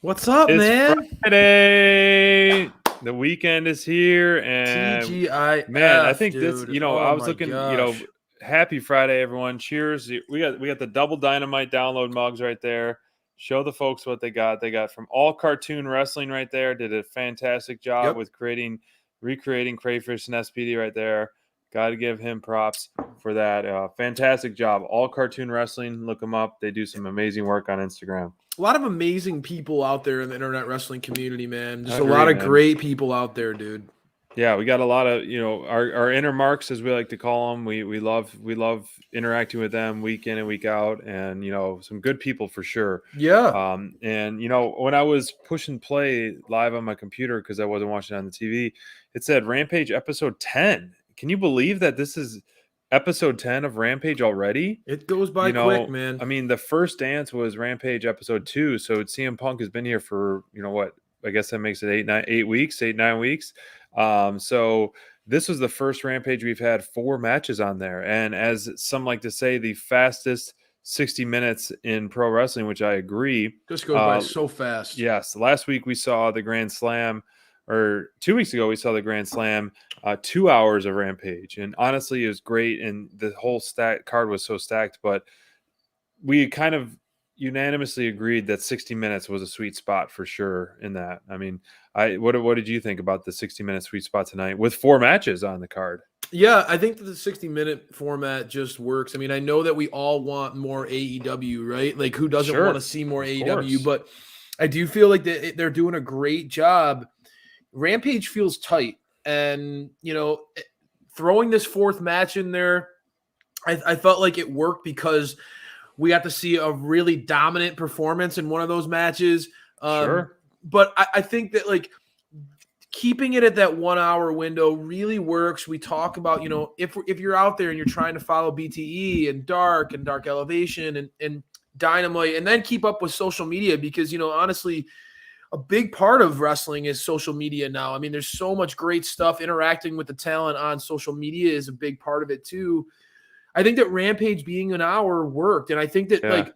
What's up, It's man? Friday. The weekend is here, and TGIF, man, I think this. dude. I Oh was my looking. gosh. Happy Friday, everyone! Cheers. We got the double Dynamite download mugs right there. Show the folks what they got. They got from All Cartoon Wrestling right there. Did a fantastic job Yep. with recreating Crayfish and SPD right there. Got to give him props for that. Fantastic job. All Cartoon Wrestling. Look them up. They do some amazing work on Instagram. A lot of amazing people out there in the internet wrestling community, man. Just I a lot agree, of man. great people out there, dude. Yeah, we got a lot of our inner marks, as we like to call them. We love interacting with them week in and week out, and some good people for sure. Yeah. And when I was pushing play live on my computer because I wasn't watching it on the TV, it said Rampage episode 10. Can you believe that this is episode 10 of Rampage already? It goes by quick, man. I mean, the first dance was Rampage episode 2, so CM Punk has been here for what? I guess that makes it 8 weeks. So this was the first Rampage we've had 4 matches on there, and as some like to say, the fastest 60 minutes in pro wrestling, which I agree. Just goes by so fast. Yes, last week we saw the Grand Slam, or 2 weeks ago we saw the Grand Slam. 2 hours of Rampage, and honestly, it was great, and the whole card was so stacked. But we kind of unanimously agreed that 60 minutes was a sweet spot for sure in that. I mean, what did you think about the 60-minute sweet spot tonight with 4 matches on the card? Yeah, I think that the 60-minute format just works. I mean, I know that we all want more AEW, right? Like, who doesn't want to see more AEW? But I do feel like they're doing a great job. Rampage feels tight. And, throwing this 4th match in there, I felt like it worked because we got to see a really dominant performance in one of those matches. Sure. But I think that, like, keeping it at that 1 hour window really works. We talk about, if you're out there and you're trying to follow BTE and Dark Elevation and Dynamite, and then keep up with social media because, honestly, a big part of wrestling is social media now. I mean, there's so much great stuff. Interacting with the talent on social media is a big part of it too. I think that Rampage being an hour worked, and I think that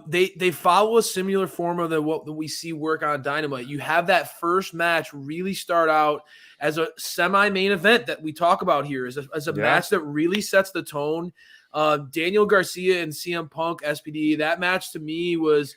they follow a similar formula than what we see work on Dynamite. You have that first match really start out as a semi-main event that we talk about here, as a match that really sets the tone. Daniel Garcia and CM Punk SPD, that match to me was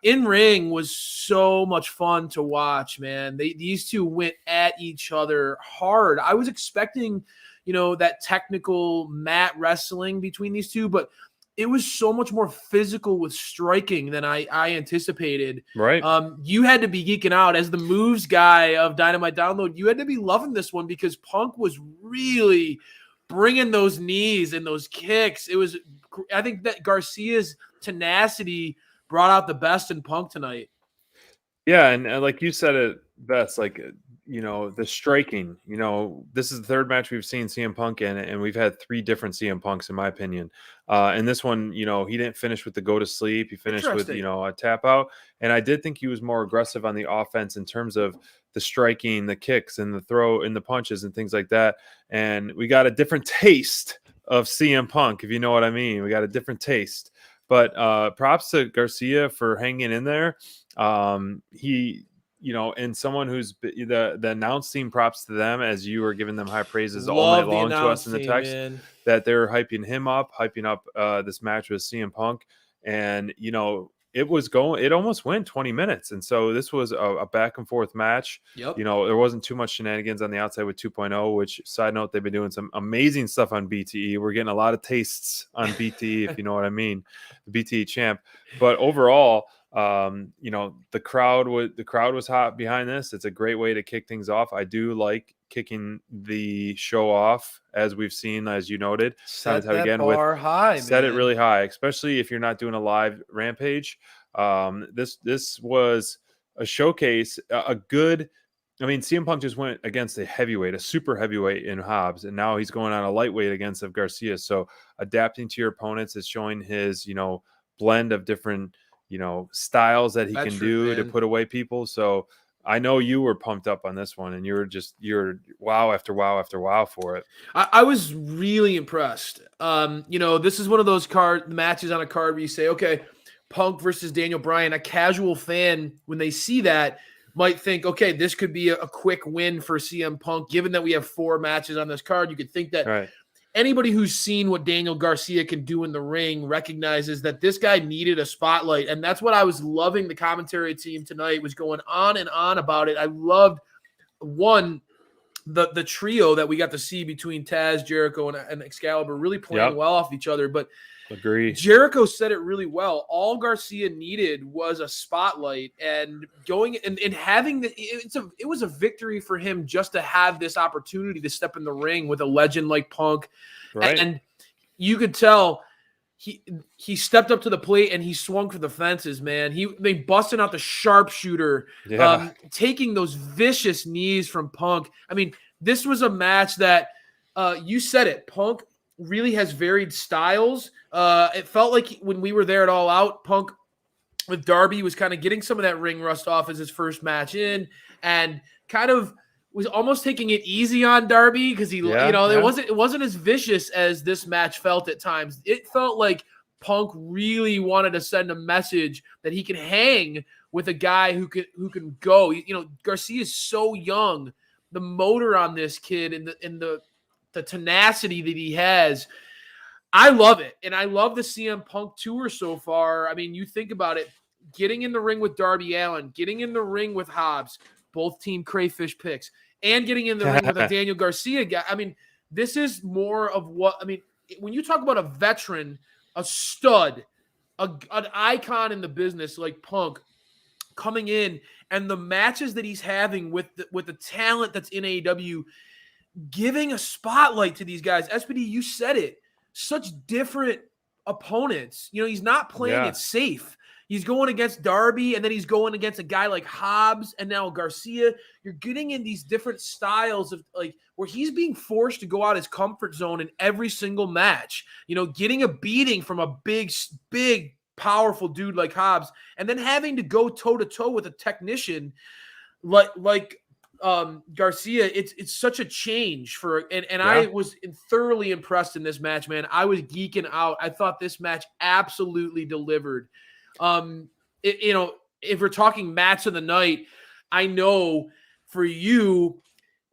in ring was so much fun to watch, man. These two went at each other hard. I was expecting, that technical mat wrestling between these two, but it was so much more physical with striking than I anticipated. Right. You had to be geeking out as the moves guy of Dynamite Download. You had to be loving this one because Punk was really bringing those knees and those kicks. I think that Garcia's tenacity brought out the best in Punk tonight. Yeah, and like you said it best, like, the striking, this is the 3rd match we've seen CM Punk in, and we've had 3 different CM Punks, in my opinion. And this one, he didn't finish with the go to sleep. He finished with, a tap out. And I did think he was more aggressive on the offense in terms of the striking, the kicks, and the throw and the punches and things like that. And we got a different taste of CM Punk, if you know what I mean. We got a different taste. But props to Garcia for hanging in there. He, and someone who's the announce team, props to them, as you were giving them high praises all night long to us in the text, that they're hyping him up, this match with CM Punk. And, it almost went 20 minutes. And so this was a back and forth match. Yep. There wasn't too much shenanigans on the outside with 2.0, which, side note, they've been doing some amazing stuff on BTE. We're getting a lot of tastes on BTE, if you know what I mean, the BTE champ. But overall, the crowd was hot behind this. It's a great way to kick things off. I do like kicking the show off, as we've seen, as you noted. Set that bar high, set it really high, especially if you're not doing a live Rampage. This was a showcase, a good. I mean, CM Punk just went against a super heavyweight in Hobbs, and now he's going on a lightweight against Garcia. So adapting to your opponents is showing his, blend of different, styles that he can do to put away people. So I know you were pumped up on this one, and you're wow after wow after wow for it. I was really impressed. This is one of those matches on a card where you say, okay, Punk versus Daniel Bryan, a casual fan, when they see that, might think, okay, this could be a quick win for CM Punk. Given that we have 4 matches on this card, you could think that Right. anybody who's seen what Daniel Garcia can do in the ring recognizes that this guy needed a spotlight. And that's what I was loving. The commentary team tonight was going on and on about it. I loved, one, the trio that we got to see between Taz, Jericho, and Excalibur really playing well off each other. But agree. Jericho said it really well. All Garcia needed was a spotlight, and going and having it was a victory for him just to have this opportunity to step in the ring with a legend like Punk. Right. And you could tell he stepped up to the plate and he swung for the fences, man. They busted out the sharpshooter, taking those vicious knees from Punk. I mean, this was a match that you said it. Punk really has varied styles. It felt like when we were there at All Out, Punk with Darby was kind of getting some of that ring rust off as his first match in, and kind of was almost taking it easy on Darby because it wasn't as vicious as this match felt at times. It felt like Punk really wanted to send a message that he can hang with a guy who can go. Garcia is so young. The motor on this kid and the tenacity that he has, I love it. And I love the CM Punk tour so far. I mean, you think about it, getting in the ring with Darby Allin, getting in the ring with Hobbs, both Team Crayfish picks, and getting in the ring with a Daniel Garcia guy. I mean, this is more of when you talk about a veteran, a stud, an icon in the business like Punk coming in, and the matches that he's having with the talent that's in AEW, giving a spotlight to these guys. SPD, you said it. Such different opponents. He's not playing it safe. He's going against Darby, and then he's going against a guy like Hobbs and now Garcia. You're getting in these different styles of where he's being forced to go out his comfort zone in every single match. Getting a beating from a big, powerful dude like Hobbs, and then having to go toe to toe with a technician like Garcia. It's such a change I was thoroughly impressed in this match, man. I was geeking out. I thought this match absolutely delivered. If we're talking match of the night, I know for you,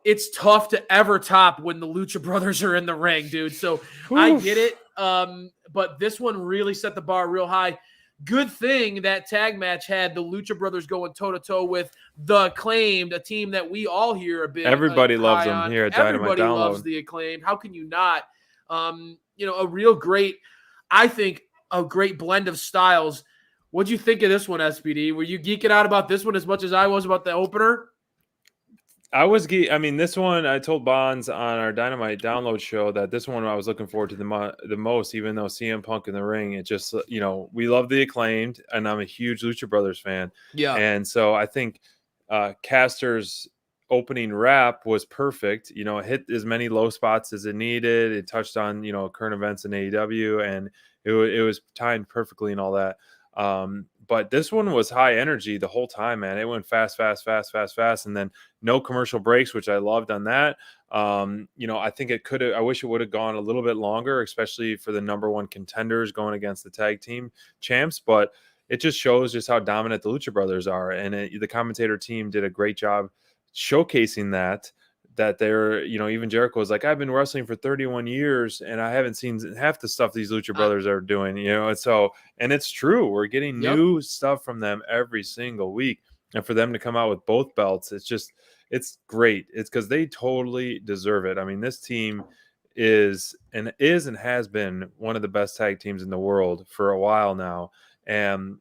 it's tough to ever top when the Lucha Brothers are in the ring, dude. So oof. I get it. But this one really set the bar real high. Good thing that tag match had the Lucha Brothers going toe-to-toe with the Acclaimed, a team that we all here a bit. Everybody loves them on. Here at Dynamite Everybody Download. Loves the Acclaimed. How can you not? A real great, I think, a great blend of styles. What'd you think of this one, SPD? Were you geeking out about this one as much as I was about the opener? I was this one, I told Bonds on our Dynamite Download show that this one I was looking forward to the most, even though CM Punk in the ring, it just, we love the Acclaimed, and I'm a huge Lucha Brothers fan. Yeah. And so I think Caster's opening rap was perfect. It hit as many low spots as it needed. It touched on, current events in AEW, and it was timed perfectly and all that. But this one was high energy the whole time, man. It went fast, and then no commercial breaks, which I loved on that. I think I wish it would have gone a little bit longer, especially for the number one contenders going against the tag team champs. But it just shows just how dominant the Lucha Brothers are. And the commentator team did a great job showcasing that they're, even Jericho was like, I've been wrestling for 31 years and I haven't seen half the stuff these Lucha Brothers are doing, and it's true. We're getting new stuff from them every single week. And for them to come out with both belts, it's great. It's because they totally deserve it. I mean, this team is and has been one of the best tag teams in the world for a while now. And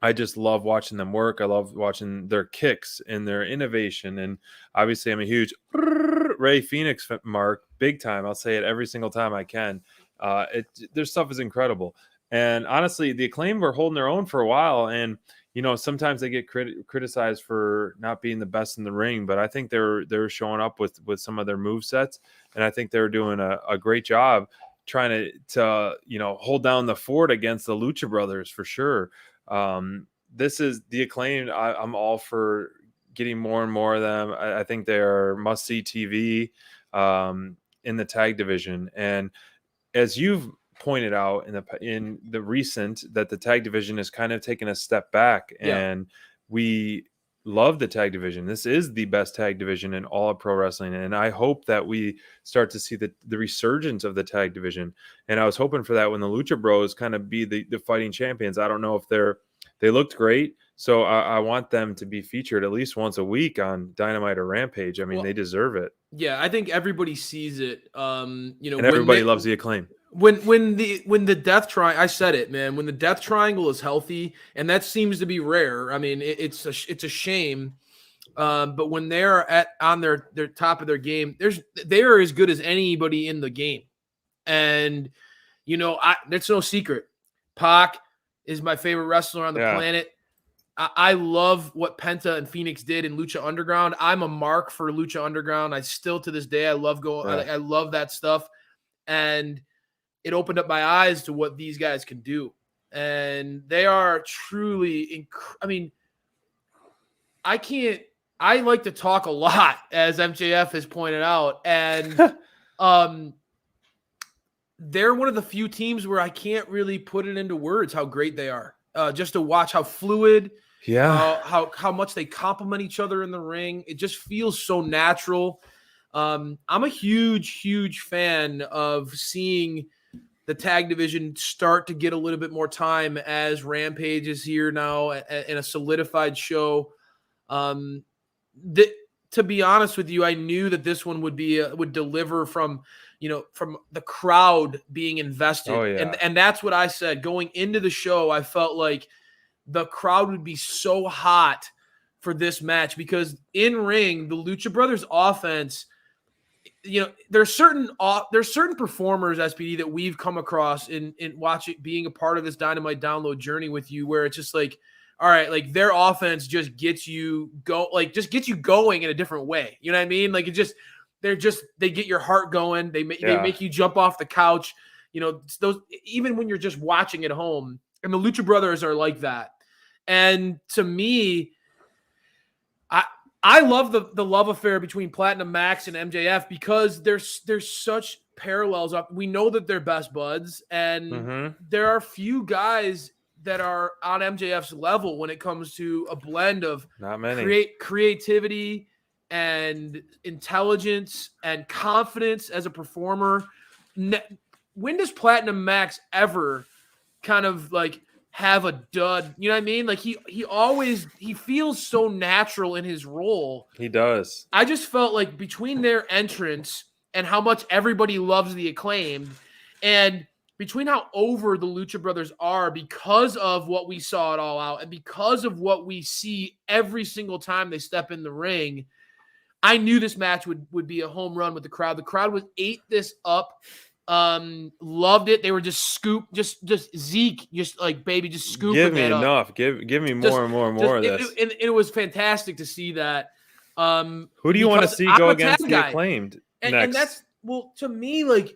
I just love watching them work. I love watching their kicks and their innovation. And obviously I'm a huge Ray Phoenix mark, big time. I'll say it every single time I can. Their stuff is incredible. And honestly, the Acclaim were holding their own for a while. And, sometimes they get criticized for not being the best in the ring, but I think they're showing up with some of their move sets. And I think they're doing a great job trying to hold down the fort against the Lucha Brothers for sure. This is the Acclaimed. I'm all for getting more and more of them. I think they are must-see TV in the tag division. And as you've pointed out in the recent that the tag division has kind of taken a step back, and we love the tag division. This is the best tag division in all of pro wrestling, and I hope that we start to see the resurgence of the tag division. And I was hoping for that when the Lucha Bros kind of be the fighting champions. I don't know if they looked great, so I want them to be featured at least once a week on Dynamite or Rampage. I mean, they deserve it. Yeah, I think everybody sees it. And everybody loves the Acclaim. When the death triangle, I said it, man. When the death triangle is healthy, and that seems to be rare. I mean, it's a shame. But when they're on their top of their game, they are as good as anybody in the game. And there's no secret. Pac is my favorite wrestler on the planet. I love what Penta and Phoenix did in Lucha Underground. I'm a mark for Lucha Underground. I still to this day I love going. I love that stuff, and it opened up my eyes to what these guys can do, and they are truly. I mean, I like to talk a lot, as MJF has pointed out, and they're one of the few teams where I can't really put it into words how great they are. Just to watch how fluid, how much they complement each other in the ring. It just feels so natural. I'm a huge fan of seeing the tag division start to get a little bit more time as Rampage is here now in a solidified show. To be honest with you, I knew that this one would deliver from the crowd being invested. Oh, yeah. And that's what I said. Going into the show, I felt like the crowd would be so hot for this match because in ring, the Lucha Brothers offense, there's certain performers, SPD, that we've come across in watching, being a part of this Dynamite download journey with you, where it's just like, all right, like their offense just gets you going in a different way. You know what I mean? Like they get your heart going. They make you jump off the couch. Those, even when you're just watching at home, and the Lucha Brothers are like that. And to me, I love the love affair between Platinum Max and MJF because there's such parallels up. We know that they're best buds, and there are few guys that are on MJF's level when it comes to a blend of not many creativity and intelligence and confidence as a performer. When does Platinum Max ever kind of like have a dud? You know what I mean? Like he feels so natural in his role. He does. I just felt like between their entrance and how much everybody loves the Acclaimed, and between how over the Lucha Brothers are because of what we saw it all out and because of what we see every single time they step in the ring, I knew this match would be a home run with the crowd. The crowd ate this up. Loved it. They were just Zeke, just like, baby, just scooping it up. Give me enough. Give me more and more of this. And it was fantastic to see that. Who do you want to see go against the Acclaimed next? And that's, well, to me, like,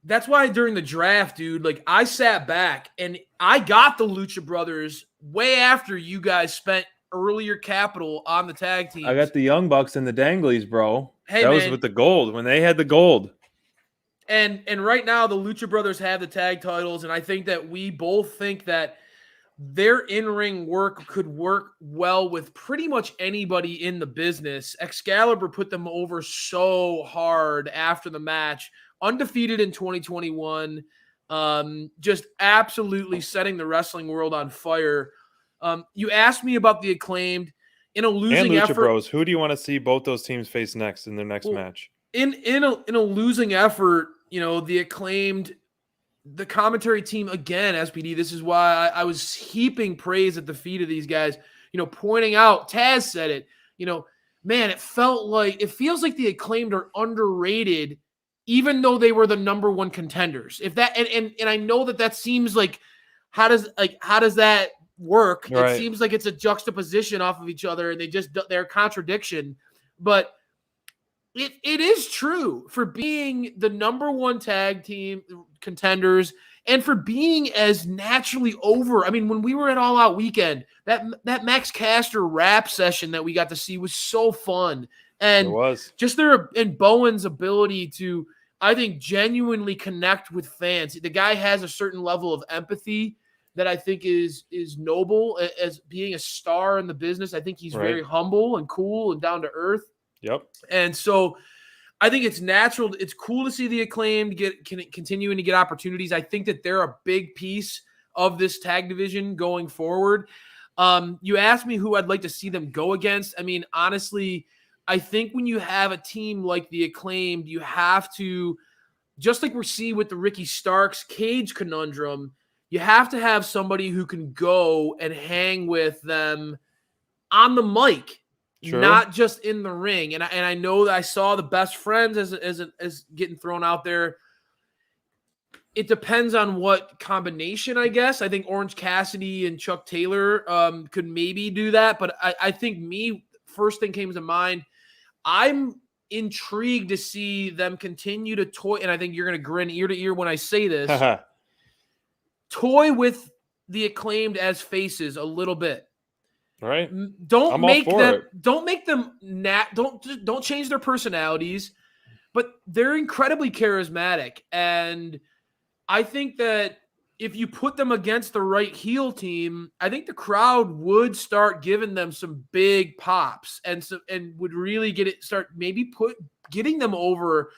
that's why during the draft, dude, like I sat back and I got the Lucha Brothers way after you guys spent earlier capital on the tag team. I got the Young Bucks and the Danglies, bro. Hey, that was with the gold, when they had the gold. And right now the Lucha Brothers have the tag titles, and I think that we both think that their in-ring work could work well with pretty much anybody in the business. Excalibur put them over so hard after the match. Undefeated in 2021, just absolutely setting the wrestling world on fire. You asked me about the Acclaimed in a losing effort. And Lucha Bros. Who do you want to see both those teams face next in their next match? In a losing effort, the Acclaimed, the commentary team again, SPD. This is why I was heaping praise at the feet of these guys. Pointing out, Taz said it. Man, it feels like the Acclaimed are underrated, even though they were the number one contenders. If that and I know that seems like how does that work? Right. It seems like it's a juxtaposition off of each other, and they're a contradiction. But it is true for being the number one tag team contenders and for being as naturally over. I mean, when we were at All Out Weekend, that Max Caster rap session that we got to see was so fun. And it was just and Bowen's ability to, I think, genuinely connect with fans. The guy has a certain level of empathy that I think is noble as being a star in the business. I think he's very humble and cool and down to earth. Yep. And so I think it's natural. It's cool to see the Acclaimed continuing to get opportunities. I think that they're a big piece of this tag division going forward. You asked me who I'd like to see them go against. I mean, honestly, I think when you have a team like the Acclaimed, you have to, just like we're seeing with the Ricky Starks Cage conundrum, you have to have somebody who can go and hang with them on the mic, not just in the ring. And I know that I saw the Best Friends as getting thrown out there. It depends on what combination, I guess. I think Orange Cassidy and Chuck Taylor could maybe do that. But I think first thing came to mind, I'm intrigued to see them continue to toy, and I think you're going to grin ear to ear when I say this, toy with the Acclaimed as faces a little bit. Right. Don't make them don't change their personalities, but they're incredibly charismatic. And I think that if you put them against the right heel team, I think the crowd would start giving them some big pops and would really getting them over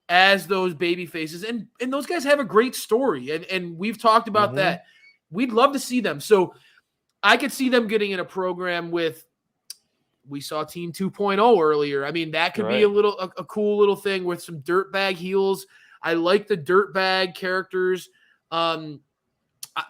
as those baby faces. And those guys have a great story. And we've talked about that. We'd love to see them. So I could see them getting in a program we saw Team 2.0 earlier. I mean, that could be a cool little thing with some dirtbag heels. I like the dirtbag characters.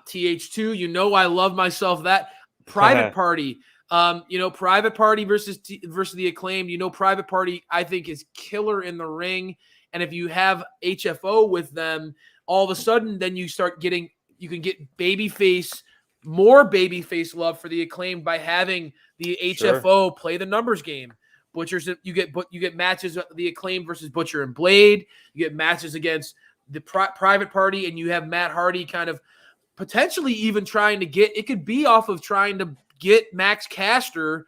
TH2, I love myself that. Private Party. Private Party versus the Acclaimed. Private Party, I think, is killer in the ring. And if you have HFO with them, all of a sudden, then you can get more babyface love for the Acclaimed by having the HFO play the numbers game. You get matches of the Acclaimed versus Butcher and Blade. You get matches against the Private Party, and you have Matt Hardy kind of potentially even trying to get Max Caster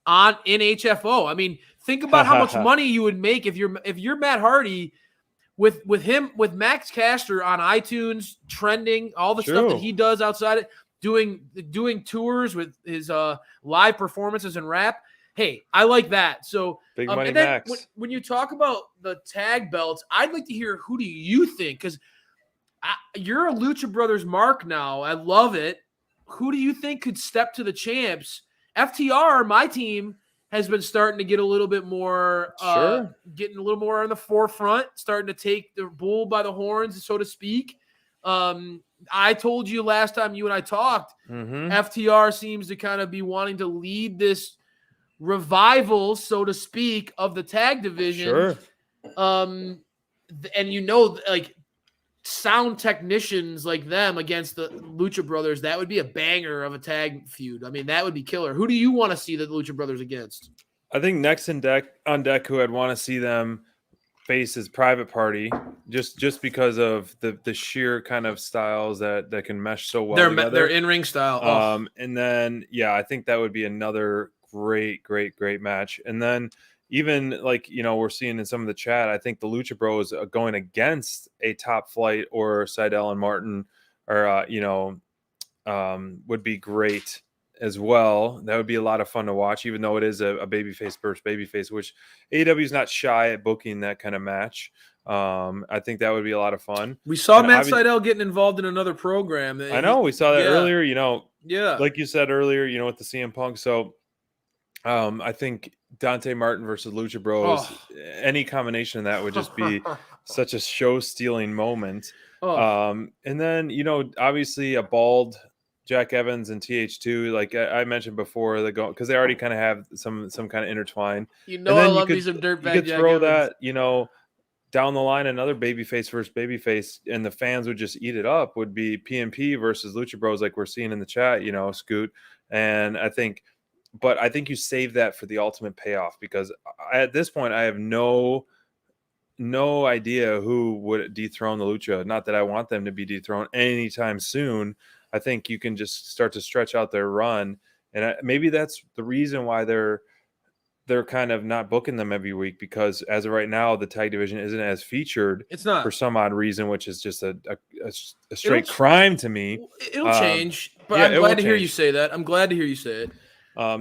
in HFO. I mean, think about how much money you would make if you're Matt Hardy with Max Caster on iTunes, trending, all the stuff that he does outside it, doing tours with his live performances and rap. Hey, I like that. So big money, and then Max. When you talk about the tag belts, I'd like to hear, who do you think? Because you're a Lucha Brothers mark now. I love it. Who do you think could step to the champs? FTR, my team, has been starting to get a little bit more, getting a little more on the forefront, starting to take the bull by the horns, so to speak. I told you last time you and I talked, FTR seems to kind of be wanting to lead this revival, so to speak, of the tag division. And sound technicians like them against the Lucha Brothers, that would be a banger of a tag feud. I mean, that would be killer. Who do you want to see the Lucha Brothers against? I think next on deck, who I'd want to see them face is Private Party, just because of the sheer kind of styles that can mesh so well together. Their in-ring style. And then, I think that would be another great match. And then even we're seeing in some of the chat, I think the Lucha Bros going against a Top Flight or Seidel and Martin would be great as well. That would be a lot of fun to watch, even though it is a babyface versus babyface, which AEW is not shy at booking that kind of match. I think that would be a lot of fun. We saw Matt Seidel getting involved in another program. I know we saw that earlier, like you said earlier, with the CM Punk. So I think Dante Martin versus Lucha Bros, any combination of that would just be such a show-stealing moment. And then, obviously a bald Jack Evans and TH2, like I mentioned before, because they already kind of have some kind of intertwine. I love me some dirtbag. You could throw that, down the line, another babyface versus babyface, and the fans would just eat it up. Would be PNP versus Lucha Bros, like we're seeing in the chat. Scoot, and I think you save that for the ultimate payoff, because at this point I have no idea who would dethrone the Lucha. Not that I want them to be dethroned anytime soon. I think you can just start to stretch out their run, and maybe that's the reason why they're they're kind of not booking them every week because as of right now, the tag division isn't as featured It's not for some odd reason, which is just a straight It'll crime to me. it'll change, but Yeah, I'm it will glad to hear you change. say that. I'm glad to hear you say it. But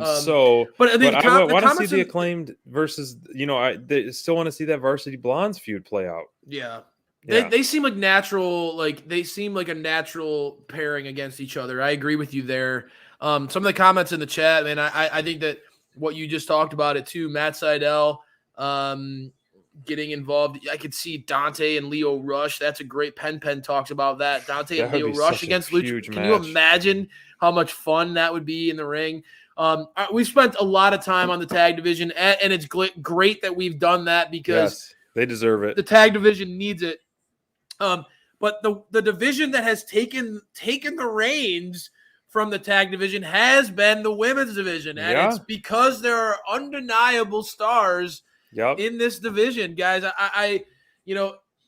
But I the want to see comments the in Acclaimed versus, they still want to see that Varsity Blondes feud play out. yeah. Yeah. They seem like natural, they seem like a natural pairing against each other. I agree with you there. Some of the comments in the chat, man, I think that what you just talked about it too. Matt Seidel getting involved. I could see Dante and Leo Rush. That's a great Pen talks about that. Dante That and would Leo be Rush such a against Lucha. huge Can you match. imagine how much fun that would be in the ring? We spent a lot of time on the tag division, and it's great that we've done that because Yes, they deserve it. the tag division needs it. But the division that has taken the reins from the tag division has been the women's division, and it's because there are undeniable stars in this division, guys.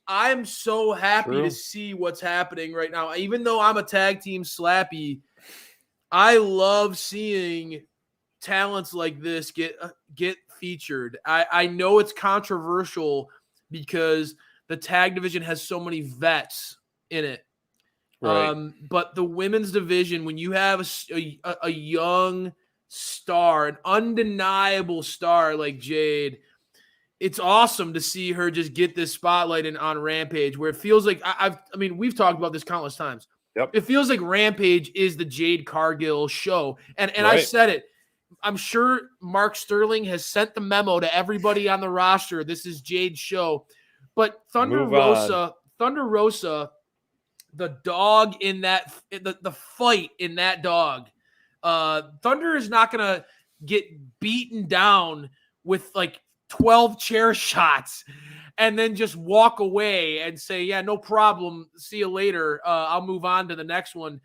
I'm so happy to see what's happening right now. Even though I'm a tag team slappy, I love seeing talents like this get featured. I know it's controversial because the tag division has so many vets in it. Right. But the women's division, when you have a young star, an undeniable star like Jade, it's awesome to see her just get this spotlight on Rampage, where it feels like we've talked about this countless times. Yep. It feels like Rampage is the Jade Cargill show. And Right. I said it. I'm sure Mark Sterling has sent the memo to everybody on the roster. This is Jade's show. But Thunder Rosa, the dog in that, the fight in that dog, Thunder is not going to get beaten down with like 12 chair shots and then just walk away and say, yeah, no problem. See you later. I'll move on to the next one.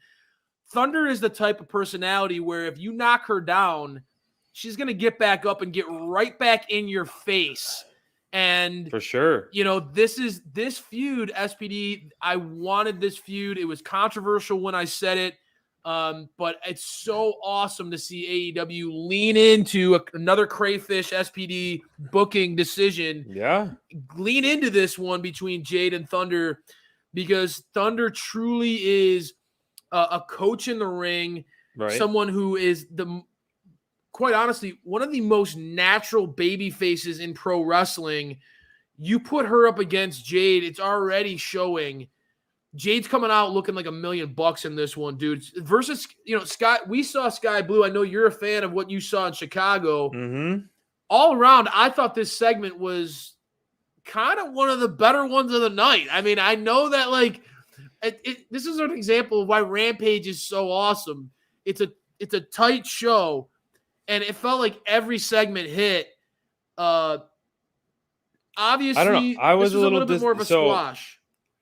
Thunder is the type of personality where if you knock her down, she's going to get back up and get right back in your face. And for sure, this feud, SPD. I wanted this feud. It was controversial when I said it. But it's so awesome to see AEW lean into another crayfish SPD booking decision. Yeah. Lean into this one between Jade and Thunder, because Thunder truly is a coach in the ring, right? Someone who is quite honestly, one of the most natural baby faces in pro wrestling. You put her up against Jade, it's already showing. Jade's coming out looking like $1 million in this one, dude. Versus, Sky. We saw Sky Blue. I know you're a fan of what you saw in Chicago. Mm-hmm. All around, I thought this segment was kind of one of the better ones of the night. I mean, I know that this is an example of why Rampage is so awesome. It's a tight show, and it felt like every segment hit. Obviously, I don't know. I was a little bit more of a squash.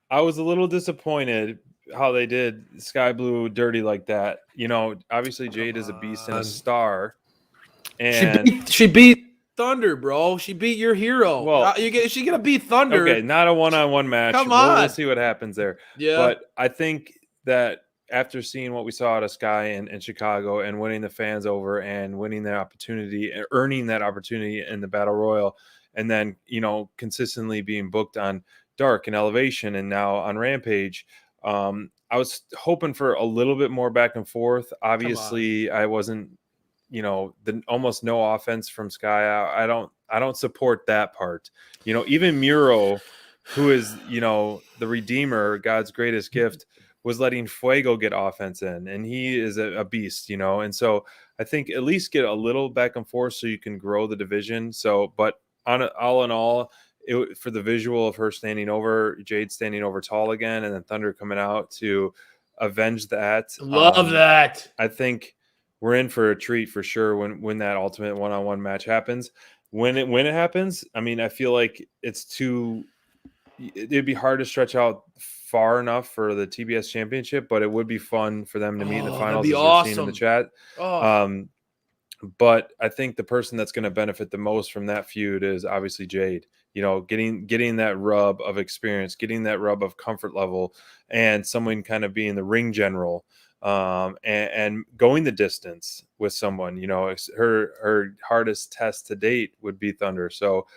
I was a little disappointed how they did Sky Blue dirty like that. Obviously Jade is a beast and a star, and she beat Thunder, bro. She beat your hero. Well, she gonna beat Thunder. Okay, not a one-on-one match. Come on, we'll see what happens there. Yeah, but I think that after seeing what we saw out of Sky in Chicago and winning the fans over and winning that opportunity, earning that opportunity in the Battle Royal, and then consistently being booked on Dark and Elevation and now on Rampage, I was hoping for a little bit more back and forth. Obviously, I wasn't, the almost no offense from Sky. I don't support that part. Even Muro, who is, the Redeemer, God's greatest gift, was letting Fuego get offense in, and he is a beast, and so I think at least get a little back and forth so you can grow the division. So, but all in all, for the visual of her Jade standing over tall again, and then Thunder coming out to avenge that. Love that. I think we're in for a treat for sure when that ultimate one-on-one match happens. When it happens, I mean, I feel like it'd be hard to stretch out far enough for the TBS championship, but it would be fun for them to meet in the finals, as we're seeing in the chat. But I think the person that's going to benefit the most from that feud is obviously Jade. Getting that rub of experience, getting that rub of comfort level, and someone kind of being the ring general and going the distance with someone. Her hardest test to date would be Thunder. So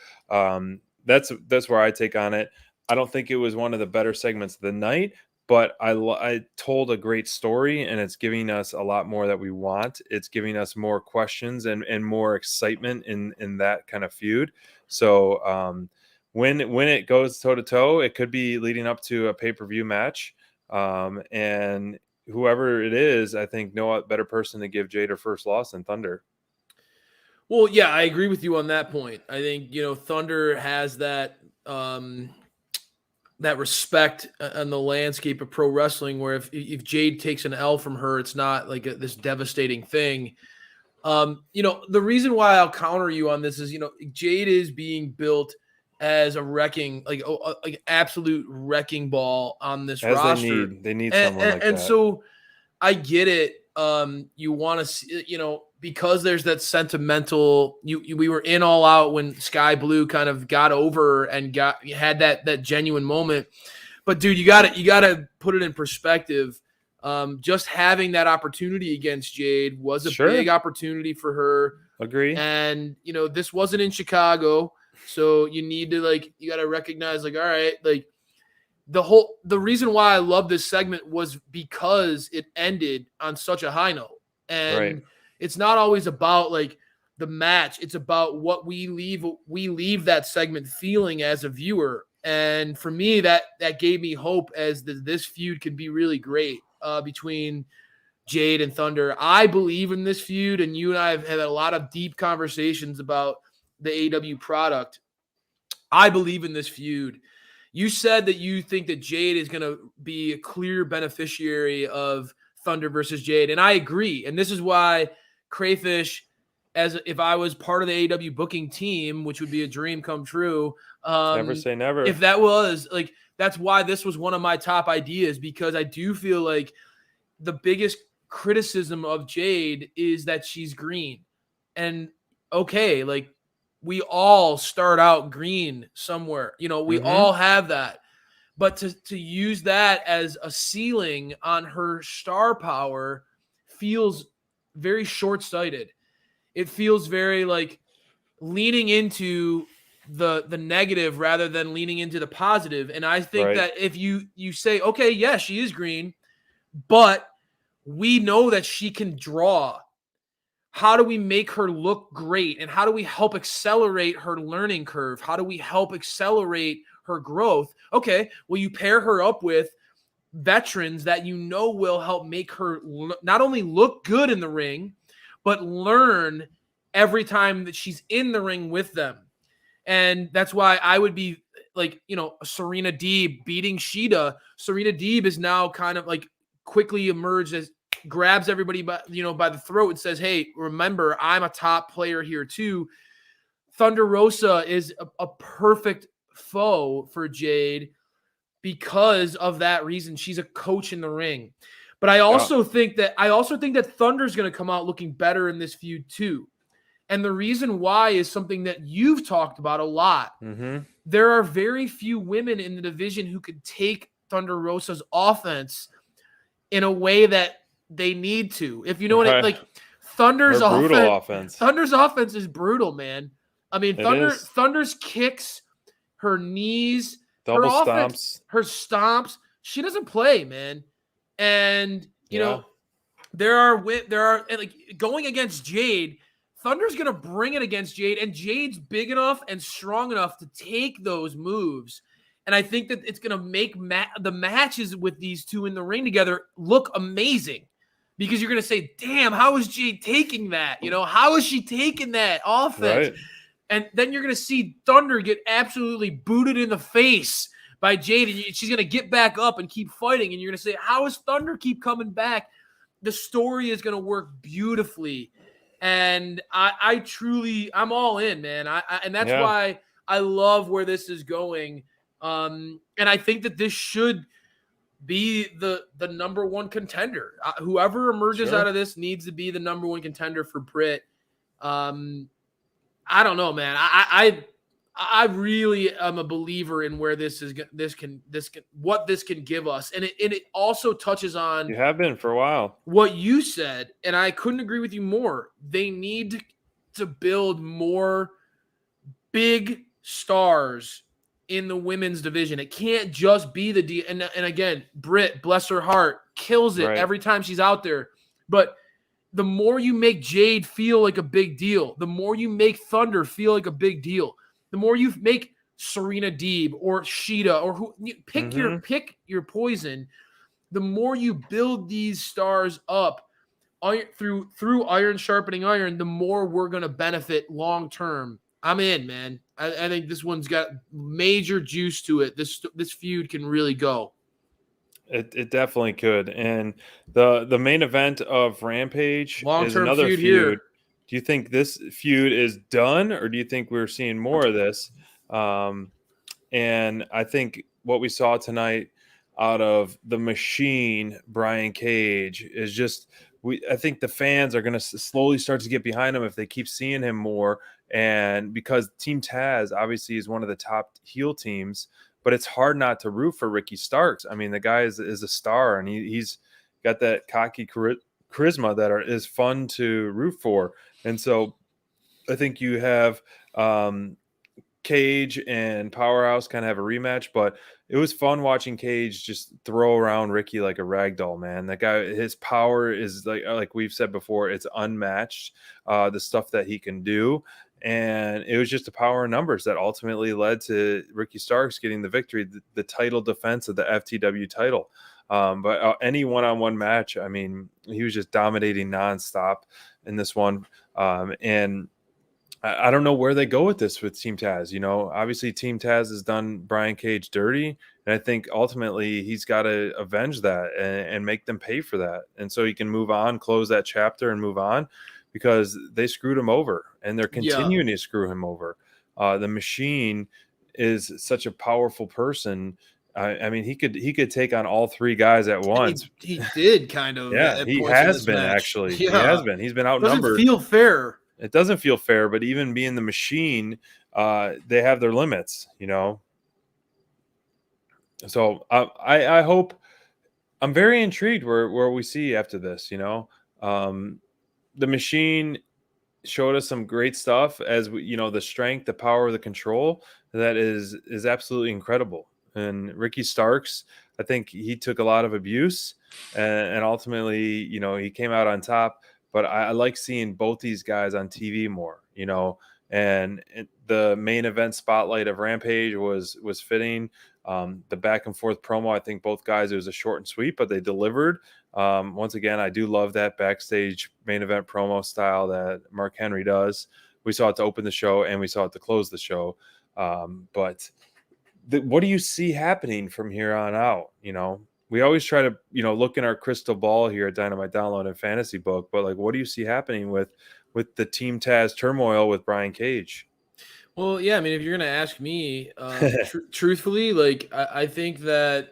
that's where I take on it. I don't think it was one of the better segments of the night, but I told a great story, and it's giving us a lot more that we want. It's giving us more questions and more excitement in that kind of feud. So when it goes toe to toe, it could be leading up to a pay-per-view match. And whoever it is, I think no better person to give Jade her first loss than Thunder. Well, yeah, I agree with you on that point. I think, Thunder has that that respect on the landscape of pro wrestling, where if Jade takes an L from her, it's not like this devastating thing. The reason why I'll counter you on this is, Jade is being built as a wrecking, like absolute wrecking ball on this roster. They need someone like that. And so I get it. You want to see, because there's that sentimental. We were in All Out when Sky Blue kind of got over and had that genuine moment. But dude, you got to put it in perspective. Just having that opportunity against Jade was a big opportunity for her. Agree. And this wasn't in Chicago, so you need to you got to recognize all right, the reason why I love this segment was because it ended on such a high note. And it's not always about the match. It's about what we leave that segment feeling as a viewer. And for me, that gave me hope as this feud could be really great between Jade and Thunder. I believe in this feud, and you and I have had a lot of deep conversations about the AEW product. I believe in this feud. You said that you think that Jade is going to be a clear beneficiary of Thunder versus Jade, and I agree. And this is why Crayfish, if I was part of the AEW booking team, which would be a dream come true. Never say never. If that was that's why this was one of my top ideas, because I do feel like the biggest criticism of Jade is that she's green. And okay, we all start out green somewhere. We all have that. But to use that as a ceiling on her star power feels very short-sighted. It feels very leaning into the negative rather than leaning into the positive. And I think that if you say, okay, yeah, she is green, but we know that she can draw. How do we make her look great? And how do we help accelerate her learning curve? How do we help accelerate her growth? Okay, well, you pair her up with veterans that will help make her not only look good in the ring, but learn every time that she's in the ring with them. And that's why I would be Serena Deeb beating Shida. Serena Deeb is now kind of quickly emerged as grabs everybody by the throat and says, hey, remember, I'm a top player here too. Thunder Rosa is a perfect foe for Jade because of that reason. She's a coach in the ring. But I also think that Thunder's going to come out looking better in this feud too. And the reason why is something that you've talked about a lot. Mm-hmm. There are very few women in the division who could take Thunder Rosa's offense in a way that they need to. If you know what Thunder's offense. Thunder's offense is brutal, man. I mean, Thunder's kicks, her knees, double her stomps, offense, her stomps. She doesn't play, man. And there are going against Jade. Thunder's going to bring it against Jade, and Jade's big enough and strong enough to take those moves. And I think that it's going to make the matches with these two in the ring together look amazing, because you're going to say, damn, how is Jade taking that? How is she taking that offense? Right. And then you're going to see Thunder get absolutely booted in the face by Jade, and she's going to get back up and keep fighting. And you're going to say, how is Thunder keep coming back? The story is going to work beautifully. And I'm all in, man. And that's why I love where this is going. And I think that this should be the number one contender. Whoever emerges out of this needs to be the number one contender for Britt. I don't know, man. I really am a believer in where this can what this can give us, and it also touches on You have been for a while. what you said, and I couldn't agree with you more. They need to build more big stars in the women's division. It can't just be and again, Britt, bless her heart, kills it Right. every time she's out there. But the more you make Jade feel like a big deal, the more you make Thunder feel like a big deal, the more you make Serena Deeb or Sheeta or who pick your poison, the more you build these stars up through iron sharpening iron, the more we're going to benefit long term. I'm in, man. I think this one's got major juice to it. This feud can really go. It definitely could. And the main event of Rampage is Long-term another feud feud. here. Do you think this feud is done, or do you think we're seeing more of this? And I think what we saw tonight out of the Machine, Brian Cage, is just I think the fans are going to slowly start to get behind him if they keep seeing him more. And because Team Taz obviously is one of the top heel teams, but it's hard not to root for Ricky Starks. I mean, the guy is a star, and he's got that cocky charisma that is fun to root for. And so I think you have Cage and Powerhouse kind of have a rematch, but it was fun watching Cage just throw around Ricky like a rag doll, man. That guy, his power is like we've said before, it's unmatched. The stuff that he can do. And it was just a power of numbers that ultimately led to Ricky Starks getting the victory, the title defense of the FTW title. But any one-on-one match, I mean, he was just dominating nonstop in this one. And I don't know where they go with this with Team Taz. You know, obviously Team Taz has done Brian Cage dirty, and I think ultimately he's got to avenge that and make them pay for that. And so he can move on, close that chapter and move on, because they screwed him over and they're continuing to screw him over. The Machine is such a powerful person. I mean, he could take on all three guys at once. He did kind of. Yeah, he has been match. Actually. Yeah. He has been. He's been outnumbered. Doesn't feel fair. It doesn't feel fair, but even being the Machine, they have their limits, you know. So I hope. I'm very intrigued where we see after this, you know. The Machine showed us some great stuff, as we, you know, the strength, the power, the control that is absolutely incredible. And Ricky Starks, I think he took a lot of abuse, and ultimately, you know, he came out on top. But I like seeing both these guys on TV more, you know. And the main event spotlight of Rampage was fitting. The back and forth promo, I think both guys, it was a short and sweet, but they delivered. Once again, I do love that backstage main event promo style that Mark Henry does. We saw it to open the show and we saw it to close the show. But what do you see happening from here on out? You know, we always try to, you know, look in our crystal ball here at Dynamite Download and Fantasy Book, but like, what do you see happening with the Team Taz turmoil with Brian Cage? Well, yeah, I mean, if you're going to ask me, truthfully, like, I think that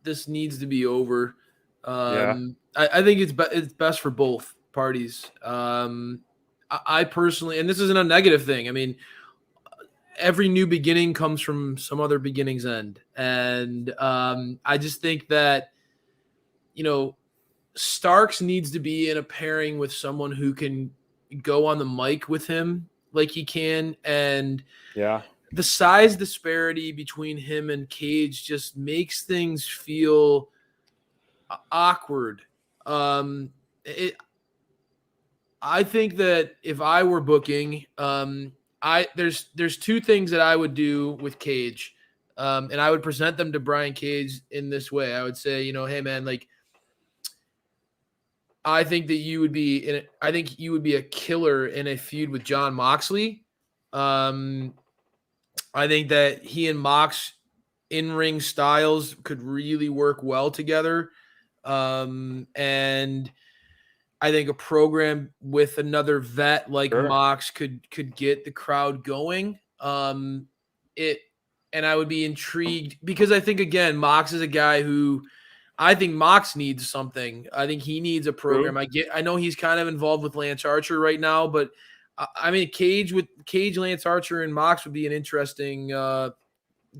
this needs to be over. I think it's best for both parties. I personally, and this isn't a negative thing. I mean, every new beginning comes from some other beginning's end. And I just think that, you know, Starks needs to be in a pairing with someone who can go on the mic with him like he can. And the size disparity between him and Cage just makes things feel awkward. I think that if I were booking, there's two things that I would do with Cage, and I would present them to Brian Cage in this way. I would say, you know, hey man, like, I think you would be a killer in a feud with Jon Moxley. I think that he and Mox in-ring styles could really work well together. And I think a program with another vet like Mox could get the crowd going. And I would be intrigued because I think, again, Mox is a guy who I think Mox needs something. I think he needs a program. I know he's kind of involved with Lance Archer right now, but I mean, Cage, Lance Archer, and Mox would be an interesting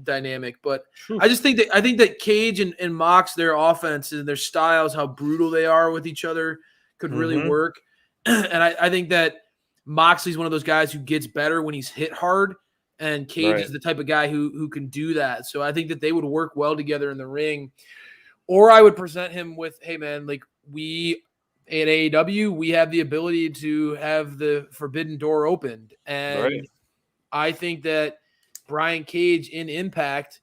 dynamic. But I think that Cage and Mox, their offense and their styles, how brutal they are with each other, could really work. And I think that Moxley's one of those guys who gets better when he's hit hard, and Cage is the type of guy who can do that. So I think that they would work well together in the ring. Or I would present him with, hey man, like we at AEW, we have the ability to have the forbidden door opened. And I think that Brian Cage in Impact,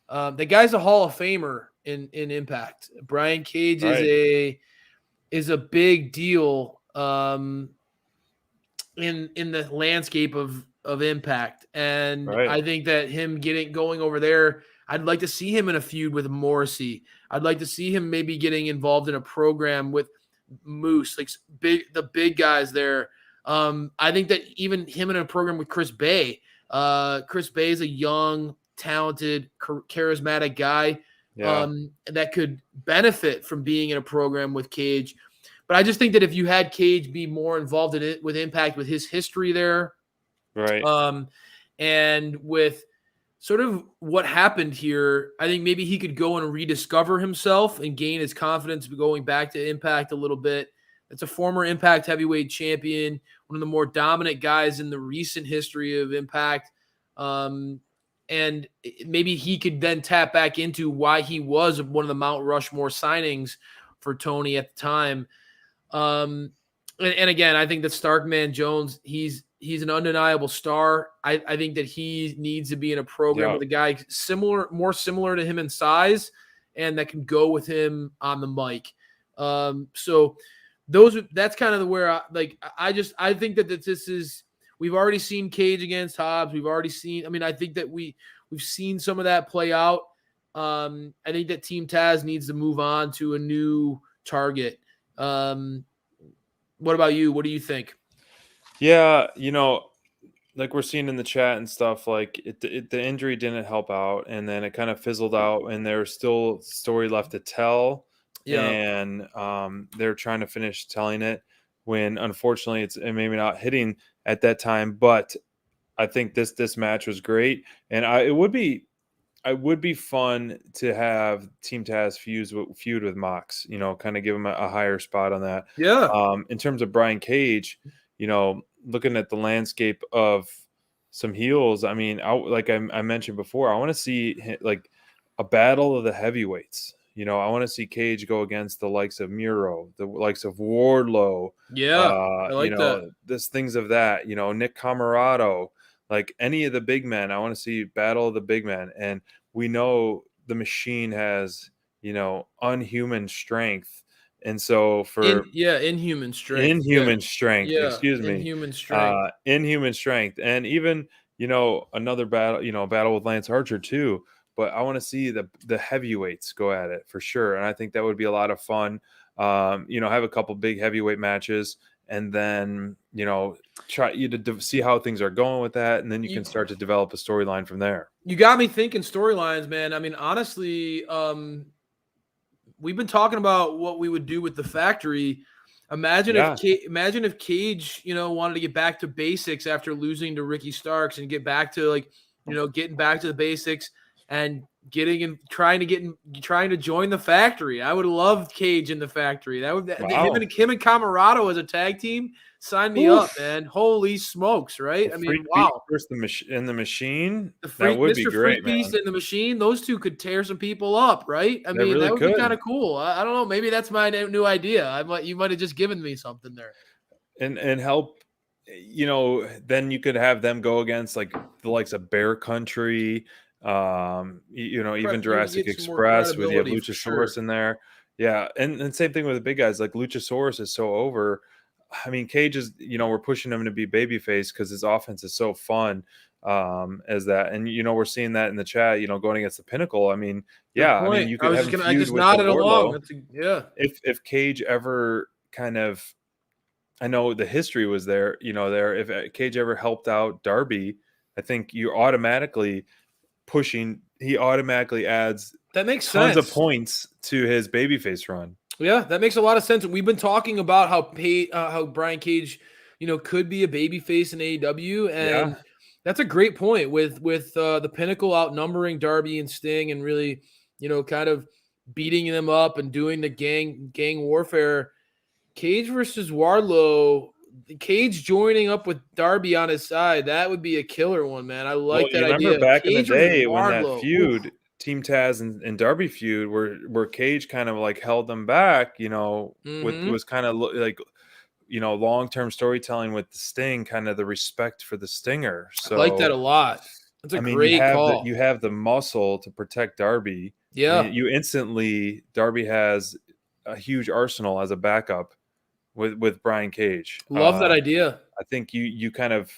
the guy's a Hall of Famer in Impact. Brian Cage is a big deal in the landscape of Impact. And I think that him going over there, I'd like to see him in a feud with Morrissey. I'd like to see him maybe getting involved in a program with Moose, like the big guys there. I think that even him in a program with Chris Bay. Chris Bay is a young, talented, charismatic guy that could benefit from being in a program with Cage. But I just think that if you had Cage be more involved in it with Impact, with his history there, and with sort of what happened here, I think maybe he could go and rediscover himself and gain his confidence going back to Impact a little bit. It's a former Impact heavyweight champion, one of the more dominant guys in the recent history of Impact. And maybe he could then tap back into why he was one of the Mount Rushmore signings for Tony at the time. And again, I think that Starkman Jones, he's an undeniable star. I think that he needs to be in a program with a guy more similar to him in size, and that can go with him on the mic. So that's kind of where I think that this is. We've already seen Cage against Hobbs. We've already seen. I mean, I think that we've seen some of that play out. I think that Team Taz needs to move on to a new target. What about you? What do you think? Yeah, like we're seeing in the chat and stuff, like the injury didn't help out, and then it kind of fizzled out, and there's still story left to tell. And they're trying to finish telling it when unfortunately it's maybe not hitting at that time. But I think this match was great, and it would be fun to have Team Taz feud with Mox, kind of give him a higher spot on that. In terms of Brian Cage, looking at the landscape of some heels, I mean, I mentioned before, I want to see like a battle of the heavyweights. I want to see Cage go against the likes of Miro, the likes of Wardlow. I like that. There's things of that, Nick Camarado, like any of the big men. I want to see battle of the big men. And we know the Machine has, unhuman strength. And so inhuman strength. Inhuman strength. And even, another battle, battle with Lance Archer too. But I want to see the heavyweights go at it for sure. And I think that would be a lot of fun. Have a couple big heavyweight matches, and then, try to see how things are going with that. And then you can start to develop a storyline from there. You got me thinking storylines, man. I mean, honestly, we've been talking about what we would do with the factory. Imagine if Cage, wanted to get back to basics after losing to Ricky Starks and get back to getting back to the basics and trying to join the factory. I would love Cage in the factory. That would him and Camarado as a tag team. Sign me up, man. Holy smokes, right? I mean, wow. In the Machine, that would be great, Freak Beast and the Machine, those two could tear some people up, right? I mean, that would be kind of cool. I don't know. Maybe that's my new idea. You might have just given me something there. And help, then you could have them go against like the likes of Bear Country, even Jurassic Express with Luchasaurus in there. Yeah. And same thing with the big guys. Like Luchasaurus is so over. I mean, Cage is, we're pushing him to be babyface because his offense is so fun as that. And, we're seeing that in the chat, going against the Pinnacle. I mean, I mean, you could I just nodded along. If Cage ever kind of, I know the history was there, if Cage ever helped out Darby, I think you automatically he automatically adds that makes tons sense. of points to his babyface run. Yeah, that makes a lot of sense. We've been talking about how Brian Cage could be a babyface in AEW. Yeah. And that's a great point with the Pinnacle outnumbering Darby and Sting and really, kind of beating them up and doing the gang warfare. Cage versus Wardlow, Cage joining up with Darby on his side, that would be a killer one, man. I Well, like that you remember idea. back in the Cage versus day when that Wardlow. Oof. feud, Team Taz and Darby feud, where Cage kind of like held them back, with was kind of like, long-term storytelling with the Sting, kind of the respect for the Stinger. I like that a So, lot. That's a I mean, you great have call. the muscle to protect Darby. Yeah. And you instantly, Darby has a huge arsenal as a backup with Brian Cage. Love that idea. I think you kind of,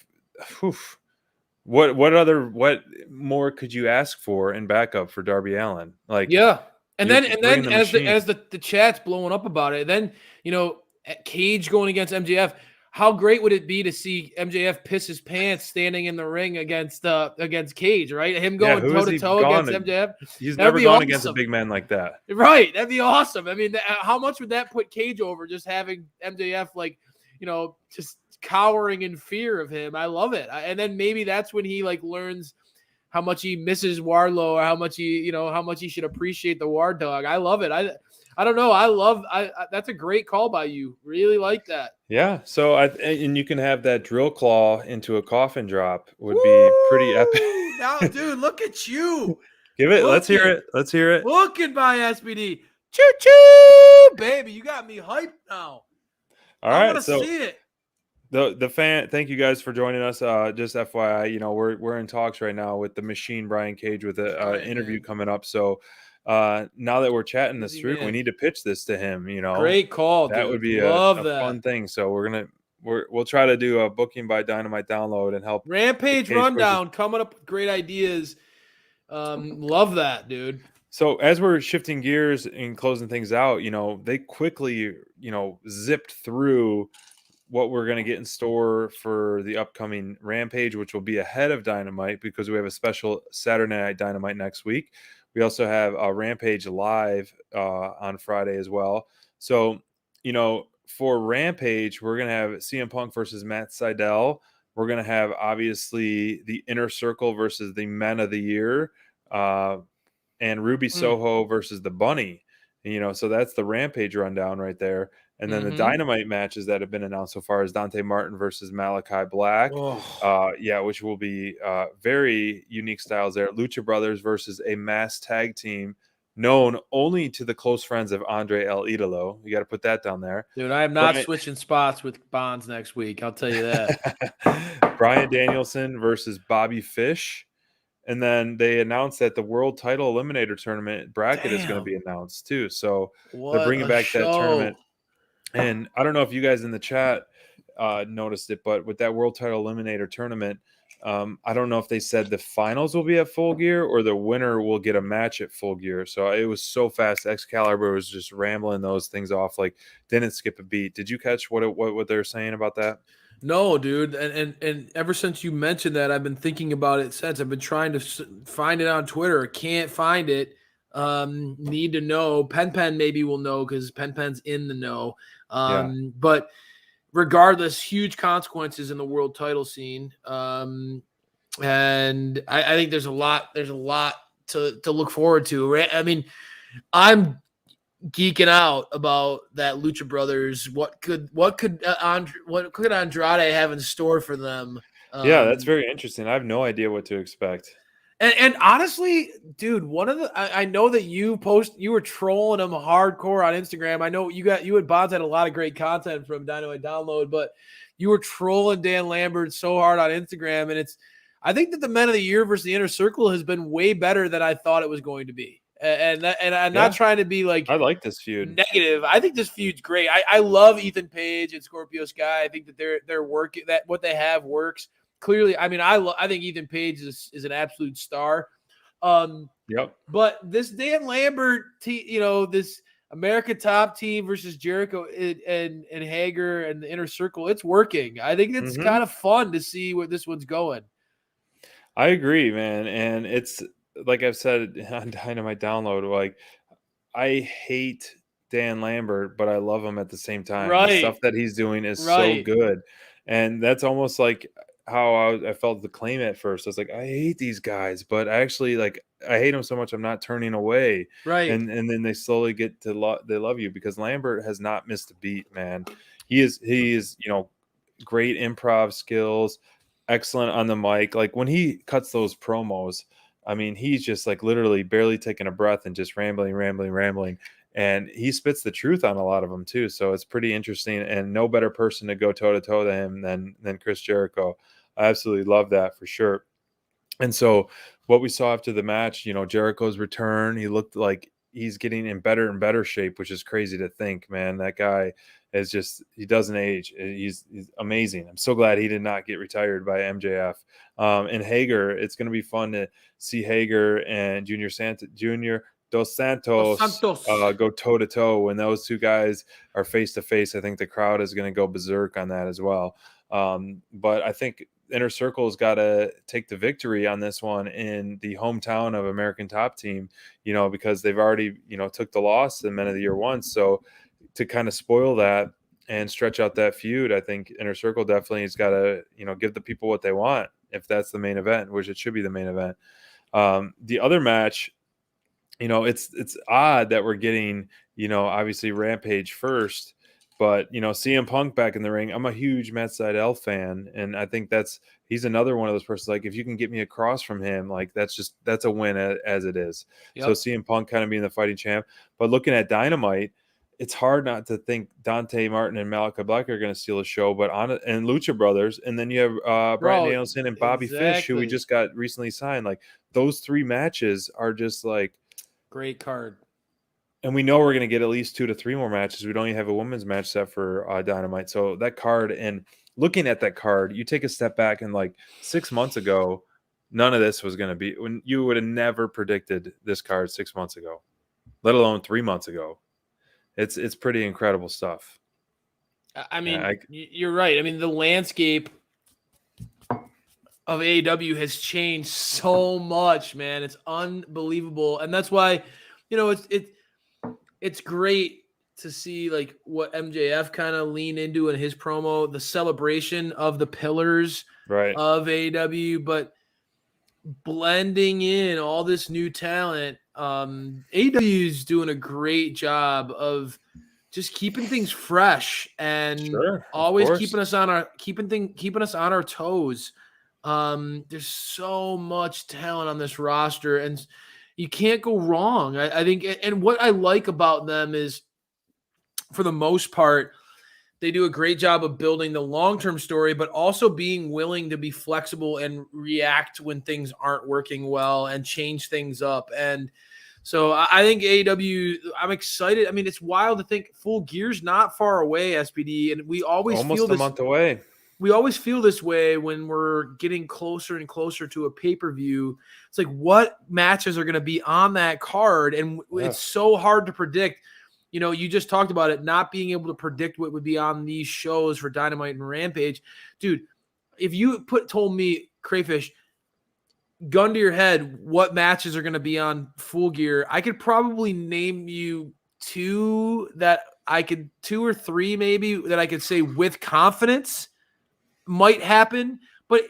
whew, what more could you ask for in backup for Darby Allin? Like, Yeah. And you're then bringing the as machine. the chat's blowing up about it, then Cage going against MJF. How great would it be to see MJF piss his pants standing in the ring against Cage, right? Him going who toe has to he toe gone against to- MJF. He's That'd never be gone against a awesome. big man like that. Right. That'd be awesome. I mean, how much would that put Cage over, just having MJF just cowering in fear of him? I love it. And then maybe that's when he learns how much he misses Wardlow, or how much he should appreciate the Ward Dog. I love it. I don't know. I that's a great call by you. Really like that. Yeah. So and you can have that drill claw into a coffin drop would be pretty epic. Now, dude, look at you. Give it. Let's hear it. Let's hear it. Looking by SPD. Choo choo, baby. You got me hyped now. All I right. want to So see it. the fan, thank you guys for joining us. Just FYI, we're in talks right now with the Machine Brian Cage with an interview coming up. So now that we're chatting this through, we need to pitch this to him. Great call. That dude. would be a fun thing. So we'll try to do a booking by Dynamite download and help Rampage Rundown coming up with great ideas. Love that, dude. So as we're shifting gears and closing things out, they quickly, zipped through what we're going to get in store for the upcoming Rampage, which will be ahead of Dynamite because we have a special Saturday Night Dynamite next week. We also have a Rampage live on Friday as well. So, for Rampage, we're going to have CM Punk versus Matt Sydal. We're going to have, obviously, the Inner Circle versus the Men of the Year, and Ruby Soho versus the Bunny. So that's the Rampage rundown right there. And then the Dynamite matches that have been announced so far is Dante Martin versus Malachi Black. Which will be very unique styles there. Lucha Brothers versus a mass tag team known only to the close friends of Andre El Idolo. You got to put that down there. Dude, I am not switching spots with Bonds next week. I'll tell you that. Brian Danielson versus Bobby Fish. And then they announced that the World Title Eliminator Tournament bracket is going to be announced too. So they're bringing back that tournament. And I don't know if you guys in the chat noticed it, but with that World Title Eliminator Tournament, I don't know if they said the finals will be at Full Gear or the winner will get a match at Full Gear. So it was so fast. Excalibur was just rambling those things off, didn't skip a beat. Did you catch what they're saying about that? No, dude. And ever since you mentioned that, I've been thinking about it since. I've been trying to find it on Twitter. Can't find it. Need to know. Pen maybe will know because Pen's in the know. But regardless, huge consequences in the world title scene. And I think there's a lot to look forward to. I mean, I'm geeking out about that Lucha Brothers. What could Andrade have in store for them? That's very interesting. I have no idea what to expect. And honestly, dude, I know that you were trolling him hardcore on Instagram. I know you and Bonds had a lot of great content from Dynamite Download, but you were trolling Dan Lambert so hard on Instagram, and I think that the Men of the Year versus the Inner Circle has been way better than I thought it was going to be. And I'm not trying to be I like this feud negative. I think this feud's great. I love Ethan Page and Scorpio Sky. I think that their work, that what they have works. Clearly, I mean, I think Ethan Page is an absolute star. But this Dan Lambert, this America Top Team versus Jericho and Hager and the Inner Circle, it's working. I think it's kind of fun to see where this one's going. I agree, man. And it's like I've said on Dynamite Download, I hate Dan Lambert, but I love him at the same time. The stuff that he's doing is so good. And that's almost like how I felt the claim at first. I was like, I hate these guys, but I actually like I hate them so much I'm not turning away. Right. And then they slowly get to they love you, because Lambert has not missed a beat, man. He is great improv skills, excellent on the mic. Like when he cuts those promos, I mean, he's just like literally barely taking a breath and just rambling. And he spits the truth on a lot of them too. So it's pretty interesting. And no better person to go toe to toe to him than Chris Jericho. I absolutely love that for sure. And so what we saw after the match, Jericho's return, he looked like he's getting in better and better shape, which is crazy to think, man. That guy is just, he doesn't age. He's amazing. I'm so glad he did not get retired by MJF. And Hager, it's going to be fun to see Hager and Junior Dos Santos go toe to toe. When those two guys are face to face, I think the crowd is going to go berserk on that as well. But I think Inner Circle's got to take the victory on this one in the hometown of American Top Team, because they've already, took the loss in Men of the Year once. So to kind of spoil that and stretch out that feud, I think Inner Circle definitely has got to, give the people what they want, if that's the main event, which it should be the main event. The other match, it's odd that we're getting, obviously Rampage first, but CM Punk back in the ring. I'm a huge Matt Sydal fan, and I think he's another one of those persons. Like, if you can get me across from him, like that's a win as it is. Yep. So CM Punk kind of being the fighting champ, but looking at Dynamite, it's hard not to think Dante Martin and Malachi Black are going to steal a show, and Lucha Brothers, and then you have Bryan Danielson and Bobby Fish, who we just got recently signed. Like, those three matches are just like great card. And we know we're going to get at least 2 to 3 more matches. We don't even have a women's match set for Dynamite. So that card, and looking at that card, you take a step back, and like 6 months ago, none of this was going to be, when you would have never predicted this card 6 months ago, let alone 3 months ago. It's pretty incredible stuff. I mean, you're right. I mean, the landscape of AEW has changed so much, man. It's unbelievable. And that's why, it's great to see like what MJF kind of lean into in his promo, the celebration of the pillars of AEW, but blending in all this new talent. AEW is doing a great job of just keeping things fresh and always keeping us on our toes. There's so much talent on this roster, and you can't go wrong. I think, and what I like about them is, for the most part, they do a great job of building the long-term story, but also being willing to be flexible and react when things aren't working well and change things up. And so I think AEW, I'm excited. I mean, it's wild to think Full Gear's not far away, SPD, and we always almost feel a month away. We always feel this way when we're getting closer and closer to a pay-per-view. It's like, what matches are going to be on that card? And it's so hard to predict. You just talked about it, not being able to predict what would be on these shows for Dynamite and Rampage. Dude, if you told me, Crayfish, gun to your head, what matches are going to be on Full Gear, I could probably name you 2 or 3 maybe that I could say with confidence might happen, but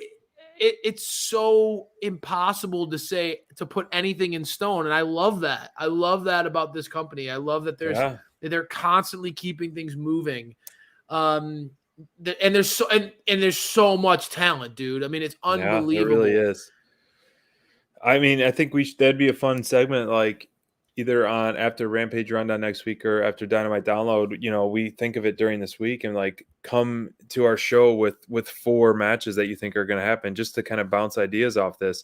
it's so impossible to put anything in stone. And I love that. I love that about this company. I love that they're constantly keeping things moving. And there's so much talent, dude. I mean, it's unbelievable. Yeah, it really is. I mean, I think that'd be a fun segment, like either on after Rampage Rundown next week or after Dynamite Download. We think of it during this week and like come to our show with 4 matches that you think are going to happen, just to kind of bounce ideas off this.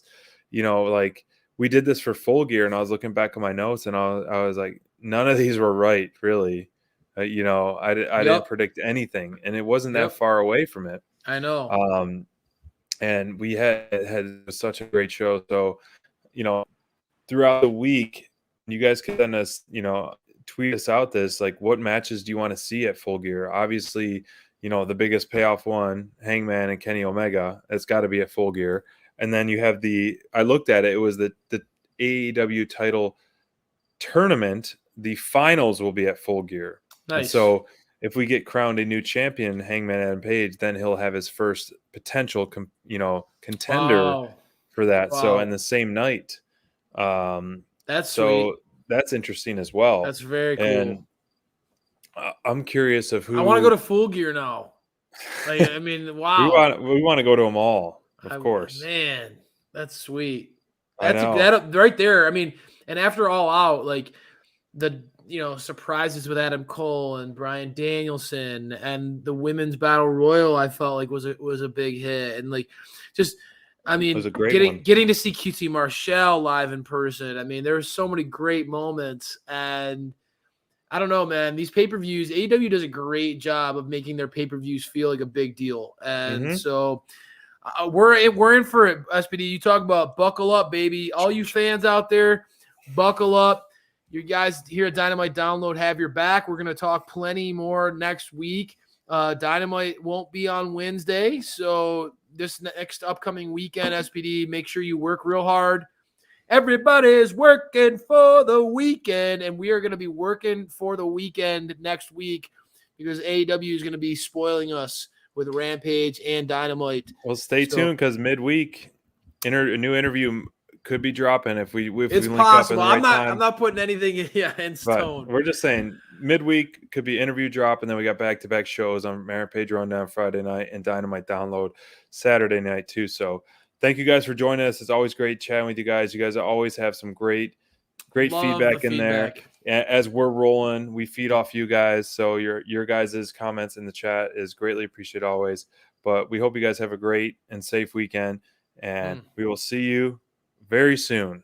Like we did this for Full Gear, and I was looking back at my notes, and I was like, none of these were right, really. I didn't predict anything, and it wasn't that far away from it. I know. And we had such a great show. So, throughout the week, you guys can send us, tweet us out this, like, what matches do you want to see at Full Gear? Obviously, the biggest payoff one, Hangman and Kenny Omega, it's got to be at Full Gear. And then you have I looked at it was the AEW title tournament. The finals will be at Full Gear. Nice. And so if we get crowned a new champion, Hangman Adam Page, then he'll have his first potential, contender for that. Wow. So in the same night, that's so sweet. that's interesting as well. That's very cool. And I'm curious of who. I want to go to Full Gear now. Like, I mean, wow. we want to go to them all, of course. Man, that's sweet. That right there. I mean, and after All Out, like the surprises with Adam Cole and Bryan Danielson and the women's battle royal, I felt like was a big hit. And like, just, I mean, getting to see QT Marshall live in person. I mean, there were so many great moments, and I don't know, man. These pay-per-views, AEW does a great job of making their pay-per-views feel like a big deal, and so we're in for it. SPD, you talk about buckle up, baby. All you fans out there, buckle up. You guys here at Dynamite Download have your back. We're gonna talk plenty more next week. Dynamite won't be on Wednesday, so this next upcoming weekend, SPD, make sure you work real hard. Everybody's working for the weekend, and we are going to be working for the weekend next week because AEW is going to be spoiling us with Rampage and Dynamite. Well, stay tuned because midweek, a new interview could be dropping if we link possible. up in the right time. I'm not putting anything in stone. But we're just saying midweek could be interview drop, and then we got back-to-back shows on Rampage Rundown Friday night and Dynamite Download Saturday night too. So thank you guys for joining us. It's always great chatting with you guys. You guys always have some great feedback in there. As we're rolling, we feed off you guys. So your guys' comments in the chat is greatly appreciated always. But we hope you guys have a great and safe weekend, and we will see you very soon.